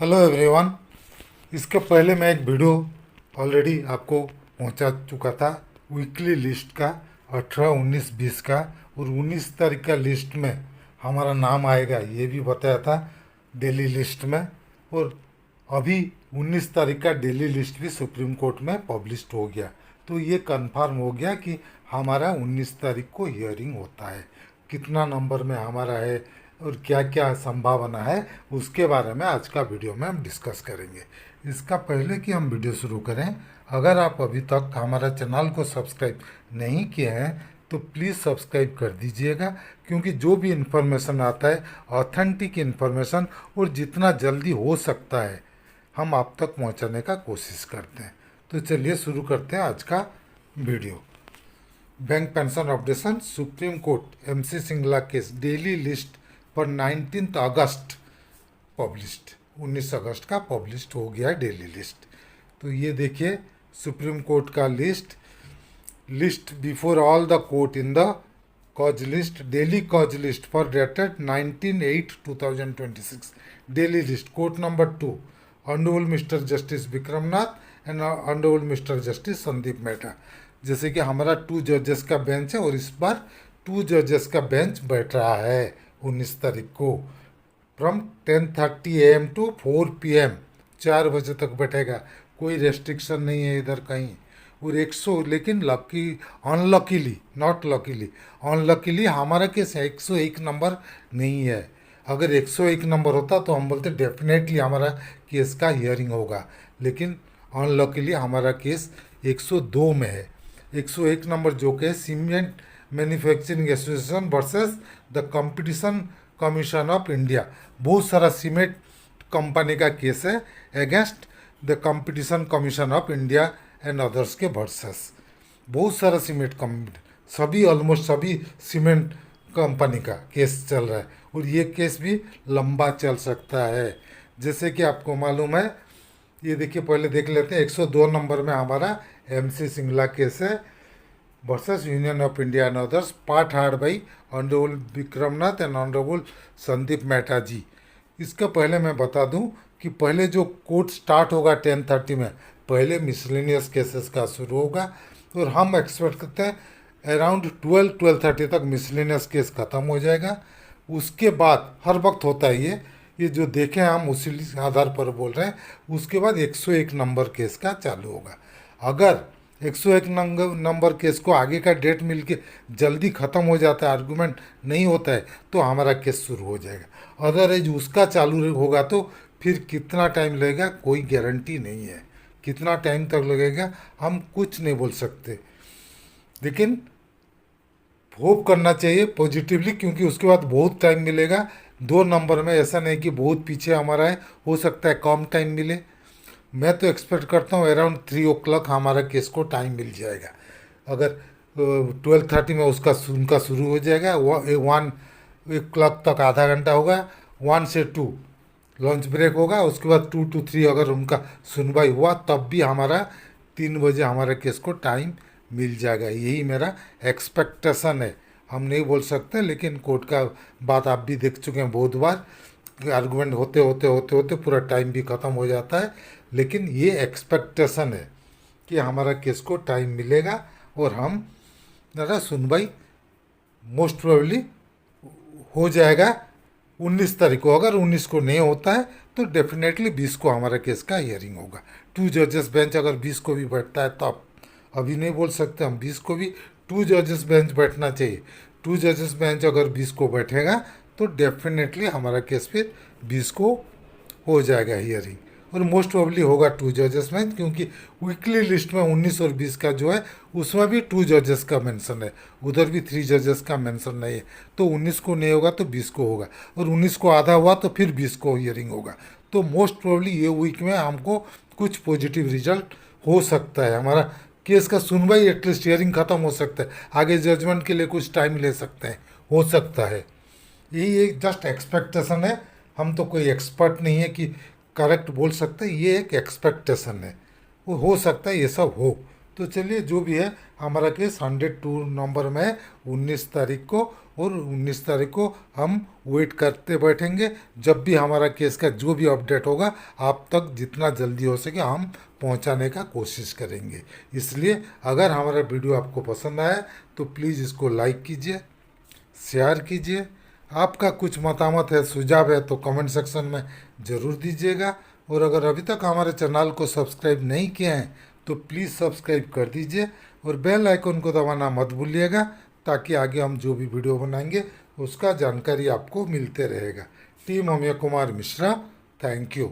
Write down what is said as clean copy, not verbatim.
Hello everyone. इसके पहले मैं एक वीडियो ऑलरेडी आपको पहुंचा चुका था वीकली लिस्ट का 18, 19, 20 का, और 19 तारीख का लिस्ट में हमारा नाम आएगा ये भी बताया था डेली लिस्ट में। और अभी 19 तारीख का डेली लिस्ट भी सुप्रीम कोर्ट में पब्लिश हो गया, तो ये कंफर्म हो गया कि हमारा 19 तारीख को हियरिंग होता है। कितना नंबर में हमारा है और क्या क्या संभावना है उसके बारे में आज का वीडियो में हम डिस्कस करेंगे। इसका पहले कि हम वीडियो शुरू करें, अगर आप अभी तक हमारा चैनल को सब्सक्राइब नहीं किए हैं तो प्लीज़ सब्सक्राइब कर दीजिएगा, क्योंकि जो भी इन्फॉर्मेशन आता है ऑथेंटिक इन्फॉर्मेशन और जितना जल्दी हो सकता है हम आप तक पहुंचाने का कोशिश करते हैं। तो चलिए शुरू करते हैं आज का video. Bank pension updation supreme court MC Singla case daily list पर 19 अगस्त पब्लिश्ड, 19 अगस्त का पब्लिश्ड हो गया है डेली लिस्ट। तो ये देखिए सुप्रीम कोर्ट का list before all the court in the cause list, daily cause list for dated 19/8/2026 daily list, court number 2, honourable mister justice Vikram Nath and honourable mister justice Sandeep Mehta. जैसे कि हमारा 2 जजेस का बेंच है और इस बार 2 जजेस का बेंच बैठ रहा है 19 तारीख को फ्रॉम 10:30 AM टू 4 PM, 4 बजे तक बैठेगा। कोई रेस्ट्रिक्शन नहीं है इधर कहीं। और 100, लेकिन अनलकीली, नॉट लकीली, अनलकीली हमारा केस 101 नंबर नहीं है। अगर 101 नंबर होता तो हम बोलते डेफिनेटली हमारा केस का हियरिंग होगा, लेकिन अनलकीली हमारा केस 102 में है। 101 नंबर जो कि cement manufacturing association versus the competition commission of India, बहुत सारा सीमेंट कंपनी का केस है against the competition commission of India and others के वर्सेस। बहुत सारा सीमेंट कंपनी, सभी ऑलमोस्ट सभी सीमेंट कंपनी का केस चल रहा है, और ये केस भी लंबा चल सकता है। जैसे कि आपको मालूम है, ये देखिए पहले देख लेते हैं। 102 नंबर में हमारा एमसी सिंगला केस है versus union of India and others, part heard by honourable Vikramnath and honourable Sandeep Mehta ji. इसका पहले मैं बता दूं कि पहले जो कोर्ट स्टार्ट होगा 10:30 में, पहले मिसलेनियस केसेस का शुरू होगा, और हम एक्सपेक्ट करते हैं अराउंड 12-12:30 तक मिसलेनियस केस ख़त्म हो जाएगा। उसके बाद हर वक्त होता है ये जो देखें हम उसी आधार पर बोल रहे हैं। उसके बाद 101 नंबर केस का चालू होगा। अगर 101 नंबर केस को आगे का डेट मिल के जल्दी ख़त्म हो जाता है, आर्गूमेंट नहीं होता है, तो हमारा केस शुरू हो जाएगा। अदरवाइज उसका चालू होगा तो फिर कितना टाइम लगेगा कोई गारंटी नहीं है। कितना टाइम तक लगेगा हम कुछ नहीं बोल सकते, लेकिन होप करना चाहिए पॉजिटिवली, क्योंकि उसके बाद बहुत टाइम मिलेगा। 2 नंबर में ऐसा नहीं कि बहुत पीछे हमारा है, हो सकता है कम टाइम मिले। मैं तो एक्सपेक्ट करता हूँ अराउंड 3 o'clock हमारा केस को टाइम मिल जाएगा। अगर 12:30 में उनका शुरू हो जाएगा, 1 o'clock तक आधा घंटा होगा, 1 से 2 लंच ब्रेक होगा, उसके बाद 2 to 3 अगर उनका सुनवाई हुआ तब भी हमारा 3 बजे हमारे केस को टाइम मिल जाएगा। यही मेरा एक्सपेक्टेशन है। हम नहीं बोल सकते, लेकिन कोर्ट का बात आप भी देख चुके हैं बहुत बार, आर्गूमेंट होते होते होते होते पूरा टाइम भी ख़त्म हो जाता है। लेकिन ये एक्सपेक्टेशन है कि हमारा केस को टाइम मिलेगा और हम ज़रा सुनवाई मोस्ट प्रोबेबली हो जाएगा 19 तारीख को। अगर 19 को नहीं होता है तो डेफिनेटली 20 को हमारा केस का हियरिंग होगा। 2 जजेस बेंच अगर 20 को भी बैठता है तो अभी नहीं बोल सकते हम 20 को भी, 2 जजेस बेंच बैठना चाहिए। 2 जजेस बेंच अगर 20 को बैठेगा तो डेफिनेटली हमारा केस फिर 20 को हो जाएगा हियरिंग, और मोस्ट प्रोबेबली होगा 2 जजेस में, क्योंकि वीकली लिस्ट में 19 और 20 का जो है उसमें भी 2 जजेस का मेंशन है, उधर भी 3 जजेस का मेंशन नहीं है। तो 19 को नहीं होगा तो 20 को होगा, और 19 को आधा हुआ तो फिर 20 को हियरिंग होगा। तो मोस्ट प्रोबेबली ये वीक में हमको कुछ पॉजिटिव रिजल्ट हो सकता है। हमारा केस का सुनवाई एटलीस्ट हियरिंग ख़त्म हो सकता है, आगे जजमेंट के लिए कुछ टाइम ले सकते हैं, हो सकता है। यही एक जस्ट एक्सपेक्टेशन है। हम तो कोई एक्सपर्ट नहीं है कि करेक्ट बोल सकते हैं, ये एक एक्सपेक्टेशन है। वो हो सकता है ये सब हो, तो चलिए जो भी है, हमारा केस 102 नंबर में है 19 तारीख को, और 19 तारीख को हम वेट करते बैठेंगे। जब भी हमारा केस का जो भी अपडेट होगा आप तक जितना जल्दी हो सके हम पहुंचाने का कोशिश करेंगे। इसलिए अगर हमारा वीडियो आपको पसंद आया तो प्लीज़ इसको लाइक कीजिए, शेयर कीजिए। आपका कुछ मतामत है, सुझाव है तो कमेंट सेक्शन में ज़रूर दीजिएगा। और अगर अभी तक हमारे चैनल को सब्सक्राइब नहीं किए हैं तो प्लीज़ सब्सक्राइब कर दीजिए और बेल आइकन को दबाना मत भूलिएगा, ताकि आगे हम जो भी वीडियो बनाएंगे उसका जानकारी आपको मिलते रहेगा। Team Amiya Kumar Mishra, thank you.